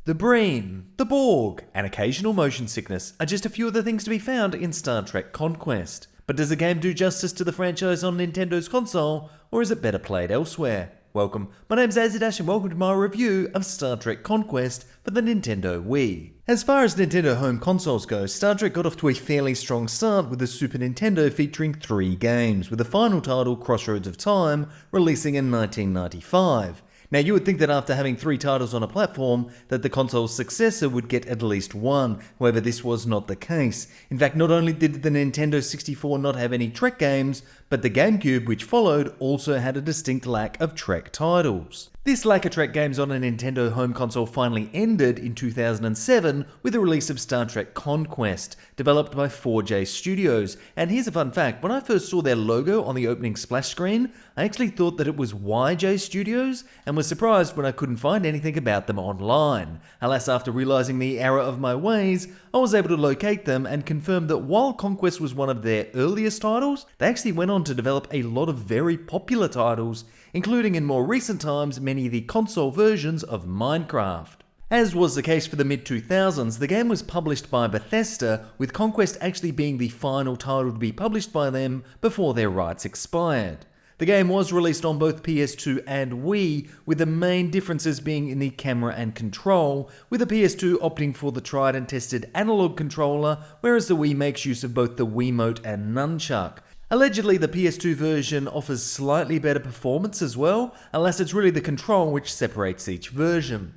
The Breen, the Borg, and occasional motion sickness are just a few of the things to be found in Star Trek Conquest. But does the game do justice to the franchise on Nintendo's console, or is it better played elsewhere? Welcome, my name's Azidash and welcome to my review of Star Trek Conquest for the Nintendo Wii. As far as Nintendo home consoles go, Star Trek got off to a fairly strong start with the Super Nintendo featuring 3 games, with the final title, Crossroads of Time, releasing in 1995. Now you would think that after having 3 titles on a platform, that the console's successor would get at least 1, however this was not the case. In fact, not only did the Nintendo 64 not have any Trek games, but the GameCube, which followed, also had a distinct lack of Trek titles. This lack of Trek games on a Nintendo home console finally ended in 2007 with the release of Star Trek Conquest, developed by 4J Studios. And here's a fun fact, when I first saw their logo on the opening splash screen, I actually thought that it was YJ Studios and was surprised when I couldn't find anything about them online. Alas, after realizing the error of my ways, I was able to locate them and confirm that while Conquest was one of their earliest titles, they actually went on to develop a lot of very popular titles, including in more recent times many of the console versions of Minecraft. As was the case for the mid-2000s, the game was published by Bethesda, with Conquest actually being the final title to be published by them before their rights expired. The game was released on both PS2 and Wii, with the main differences being in the camera and control, with the PS2 opting for the tried and tested analog controller, whereas the Wii makes use of both the Wiimote and Nunchuck. Allegedly, the PS2 version offers slightly better performance as well, alas it's really the control which separates each version.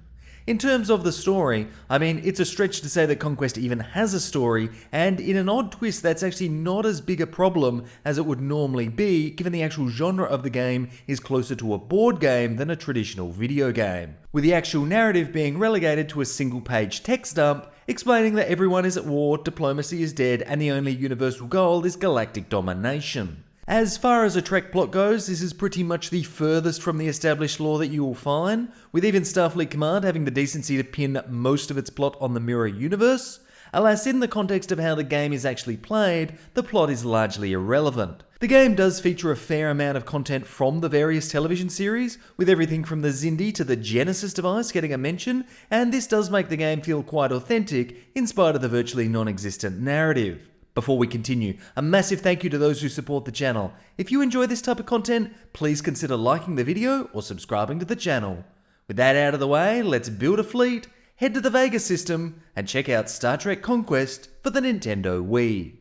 In terms of the story, I mean, it's a stretch to say that Conquest even has a story, and in an odd twist that's actually not as big a problem as it would normally be, given the actual genre of the game is closer to a board game than a traditional video game, with the actual narrative being relegated to a single-page text dump explaining that everyone is at war, diplomacy is dead, and the only universal goal is galactic domination. As far as a Trek plot goes, this is pretty much the furthest from the established lore that you will find, with even Starfleet Command having the decency to pin most of its plot on the Mirror Universe. Alas, in the context of how the game is actually played, the plot is largely irrelevant. The game does feature a fair amount of content from the various television series, with everything from the Xindi to the Genesis device getting a mention, and this does make the game feel quite authentic in spite of the virtually non-existent narrative. Before we continue, a massive thank you to those who support the channel. If you enjoy this type of content, please consider liking the video or subscribing to the channel. With that out of the way, let's build a fleet, head to the Vega system, and check out Star Trek Conquest for the Nintendo Wii.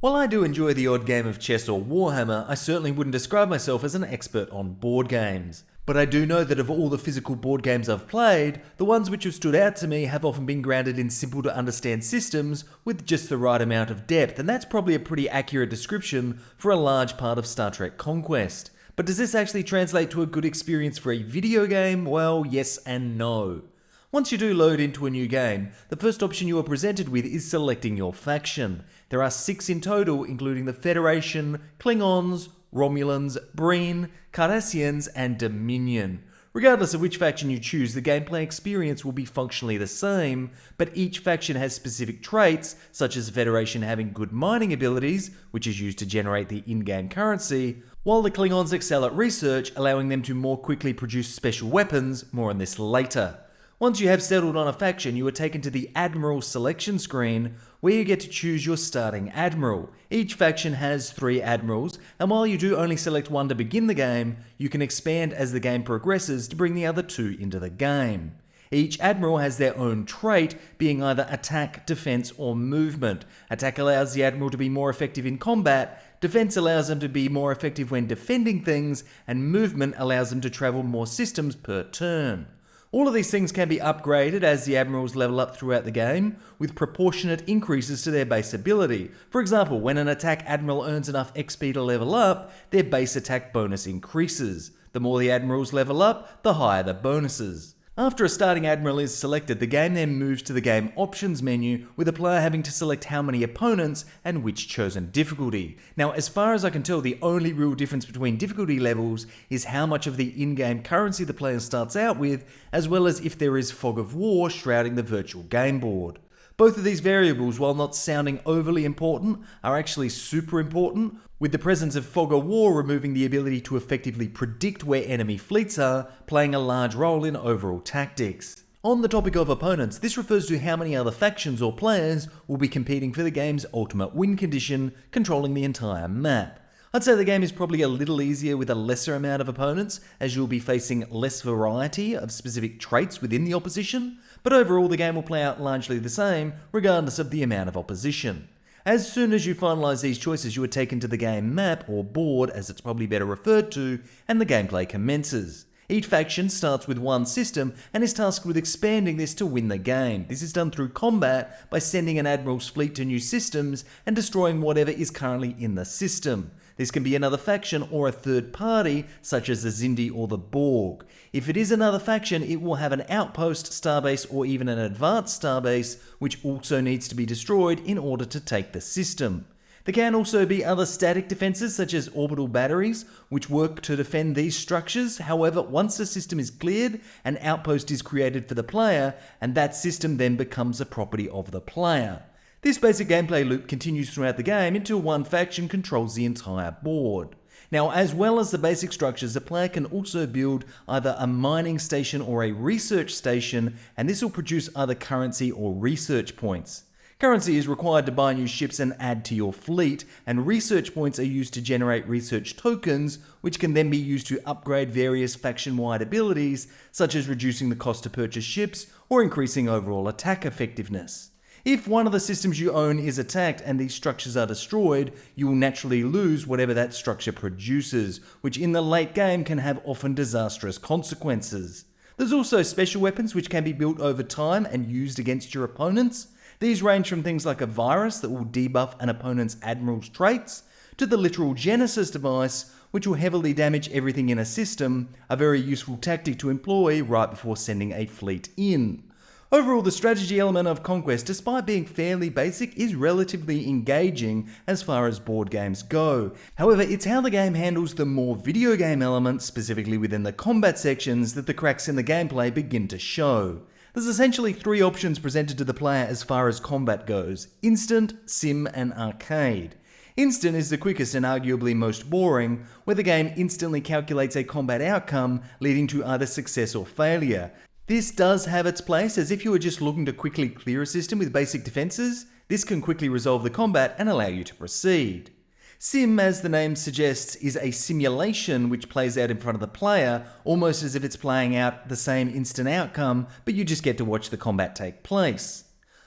While I do enjoy the odd game of chess or Warhammer, I certainly wouldn't describe myself as an expert on board games. But I do know that of all the physical board games I've played, the ones which have stood out to me have often been grounded in simple to understand systems with just the right amount of depth, and that's probably a pretty accurate description for a large part of Star Trek Conquest. But does this actually translate to a good experience for a video game? Well, yes and no. Once you do load into a new game, the first option you are presented with is selecting your faction. There are 6 in total, including the Federation, Klingons, Romulans, Breen, Cardassians, and Dominion. Regardless of which faction you choose, the gameplay experience will be functionally the same, but each faction has specific traits, such as Federation having good mining abilities, which is used to generate the in-game currency, while the Klingons excel at research, allowing them to more quickly produce special weapons, more on this later. Once you have settled on a faction, you are taken to the Admiral selection screen, where you get to choose your starting Admiral. Each faction has 3 Admirals, and while you do only select one to begin the game, you can expand as the game progresses to bring the other 2 into the game. Each Admiral has their own trait, being either attack, defense, or movement. Attack allows the Admiral to be more effective in combat, defense allows them to be more effective when defending things, and movement allows them to travel more systems per turn. All of these things can be upgraded as the Admirals level up throughout the game, with proportionate increases to their base ability. For example, when an attack Admiral earns enough XP to level up, their base attack bonus increases. The more the Admirals level up, the higher the bonuses. After a starting Admiral is selected, the game then moves to the game options menu, with the player having to select how many opponents and which chosen difficulty. Now, as far as I can tell, the only real difference between difficulty levels is how much of the in-game currency the player starts out with, as well as if there is fog of war shrouding the virtual game board. Both of these variables, while not sounding overly important, are actually super important, with the presence of fog of war removing the ability to effectively predict where enemy fleets are, playing a large role in overall tactics. On the topic of opponents, this refers to how many other factions or players will be competing for the game's ultimate win condition, controlling the entire map. I'd say the game is probably a little easier with a lesser amount of opponents, as you'll be facing less variety of specific traits within the opposition, but overall the game will play out largely the same, regardless of the amount of opposition. As soon as you finalise these choices, you are taken to the game map, or board as it's probably better referred to, and the gameplay commences. Each faction starts with one system and is tasked with expanding this to win the game. This is done through combat by sending an admiral's fleet to new systems and destroying whatever is currently in the system. This can be another faction or a third party, such as the Xindi or the Borg. If it is another faction, it will have an outpost, starbase, or even an advanced starbase, which also needs to be destroyed in order to take the system. There can also be other static defenses, such as orbital batteries, which work to defend these structures. However, once the system is cleared, an outpost is created for the player, and that system then becomes a property of the player. This basic gameplay loop continues throughout the game until one faction controls the entire board. Now, as well as the basic structures, the player can also build either a mining station or a research station, and this will produce either currency or research points. Currency is required to buy new ships and add to your fleet, and research points are used to generate research tokens, which can then be used to upgrade various faction-wide abilities, such as reducing the cost to purchase ships or increasing overall attack effectiveness. If one of the systems you own is attacked and these structures are destroyed, you will naturally lose whatever that structure produces, which in the late game can have often disastrous consequences. There's also special weapons which can be built over time and used against your opponents. These range from things like a virus that will debuff an opponent's admiral's traits, to the literal Genesis device, which will heavily damage everything in a system, a very useful tactic to employ right before sending a fleet in. Overall, the strategy element of Conquest, despite being fairly basic, is relatively engaging as far as board games go. However, it's how the game handles the more video game elements, specifically within the combat sections, that the cracks in the gameplay begin to show. There's essentially three options presented to the player as far as combat goes: Instant, Sim, and Arcade. Instant is the quickest and arguably most boring, where the game instantly calculates a combat outcome, leading to either success or failure. This does have its place, as if you were just looking to quickly clear a system with basic defenses, this can quickly resolve the combat and allow you to proceed. Sim, as the name suggests, is a simulation which plays out in front of the player, almost as if it's playing out the same instant outcome, but you just get to watch the combat take place.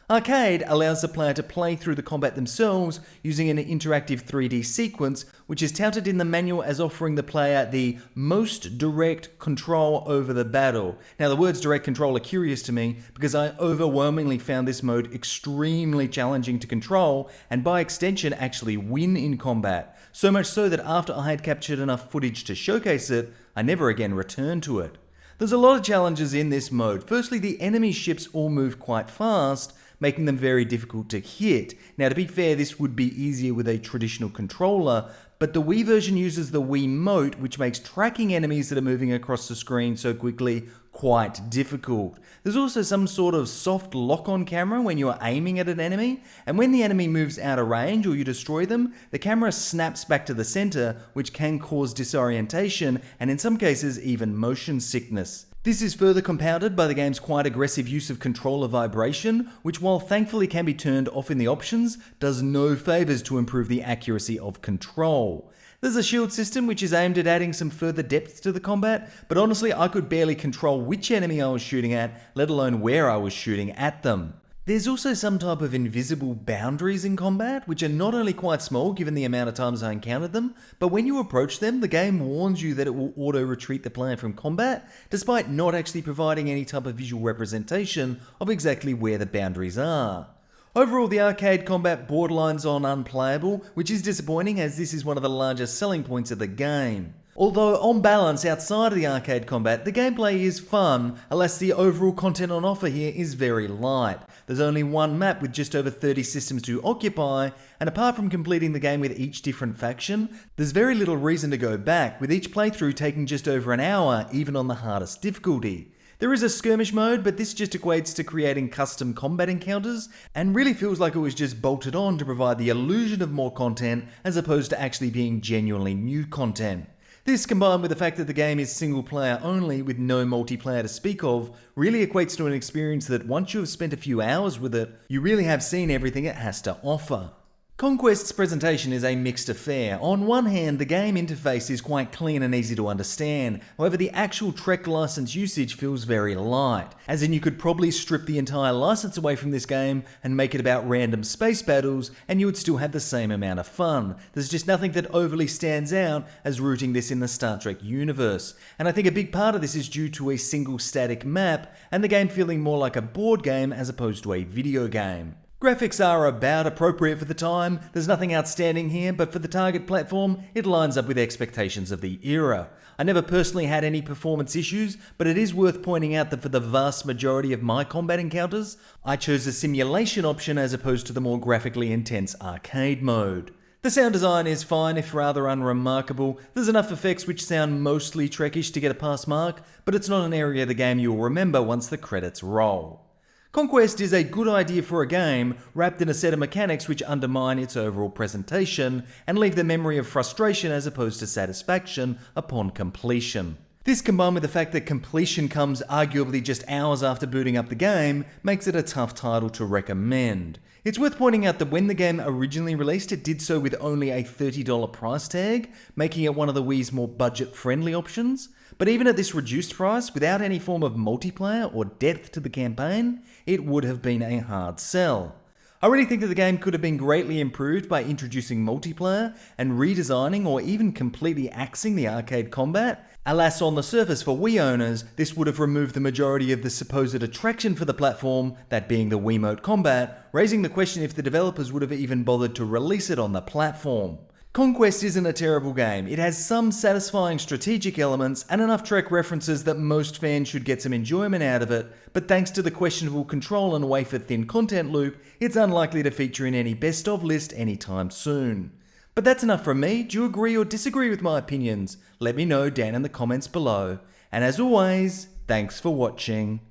Arcade allows the player to play through the combat themselves using an interactive 3D sequence, which is touted in the manual as offering the player the most direct control over the battle. Now, the words direct control are curious to me because I overwhelmingly found this mode extremely challenging to control and by extension actually win in combat. So much so that after I had captured enough footage to showcase it, I never again returned to it. There's a lot of challenges in this mode. Firstly, the enemy ships all move quite fast, making them very difficult to hit. Now, to be fair, this would be easier with a traditional controller, but the Wii version uses the Wiimote, which makes tracking enemies that are moving across the screen so quickly quite difficult. There's also some sort of soft lock-on camera when you are aiming at an enemy, and when the enemy moves out of range or you destroy them, the camera snaps back to the center, which can cause disorientation and in some cases even motion sickness. This is further compounded by the game's quite aggressive use of controller vibration, which while thankfully can be turned off in the options, does no favours to improve the accuracy of control. There's a shield system which is aimed at adding some further depth to the combat, but honestly I could barely control which enemy I was shooting at, let alone where I was shooting at them. There's also some type of invisible boundaries in combat, which are not only quite small given the amount of times I encountered them, but when you approach them, the game warns you that it will auto-retreat the player from combat, despite not actually providing any type of visual representation of exactly where the boundaries are. Overall, the arcade combat borderlines on unplayable, which is disappointing as this is one of the largest selling points of the game. Although on balance, outside of the arcade combat, the gameplay is fun, alas the overall content on offer here is very light. There's only one map with just over 30 systems to occupy, and apart from completing the game with each different faction, there's very little reason to go back, with each playthrough taking just over an hour, even on the hardest difficulty. There is a skirmish mode, but this just equates to creating custom combat encounters, and really feels like it was just bolted on to provide the illusion of more content, as opposed to actually being genuinely new content. This, combined with the fact that the game is single player only with no multiplayer to speak of, really equates to an experience that once you have spent a few hours with it, you really have seen everything it has to offer. Conquest's presentation is a mixed affair. On one hand, the game interface is quite clean and easy to understand. However, the actual Trek license usage feels very light, as in you could probably strip the entire license away from this game and make it about random space battles, and you would still have the same amount of fun. There's just nothing that overly stands out as rooting this in the Star Trek universe, and I think a big part of this is due to a single static map, and the game feeling more like a board game as opposed to a video game. Graphics are about appropriate for the time. There's nothing outstanding here, but for the target platform, it lines up with expectations of the era. I never personally had any performance issues, but it is worth pointing out that for the vast majority of my combat encounters, I chose the simulation option as opposed to the more graphically intense arcade mode. The sound design is fine, if rather unremarkable. There's enough effects which sound mostly Trekish to get a pass mark, but it's not an area of the game you'll remember once the credits roll. Conquest is a good idea for a game, wrapped in a set of mechanics which undermine its overall presentation and leave the memory of frustration as opposed to satisfaction upon completion. This, combined with the fact that completion comes arguably just hours after booting up the game, makes it a tough title to recommend. It's worth pointing out that when the game originally released, it did so with only a $30 price tag, making it one of the Wii's more budget-friendly options. But even at this reduced price, without any form of multiplayer or depth to the campaign, it would have been a hard sell. I really think that the game could have been greatly improved by introducing multiplayer and redesigning or even completely axing the arcade combat. Alas, on the surface for Wii owners, this would have removed the majority of the supposed attraction for the platform, that being the Wiimote combat, raising the question if the developers would have even bothered to release it on the platform. Conquest isn't a terrible game. It has some satisfying strategic elements and enough Trek references that most fans should get some enjoyment out of it, but thanks to the questionable control and wafer-thin content loop, it's unlikely to feature in any best-of list anytime soon. But that's enough from me. Do you agree or disagree with my opinions? Let me know down in the comments below. And as always, thanks for watching.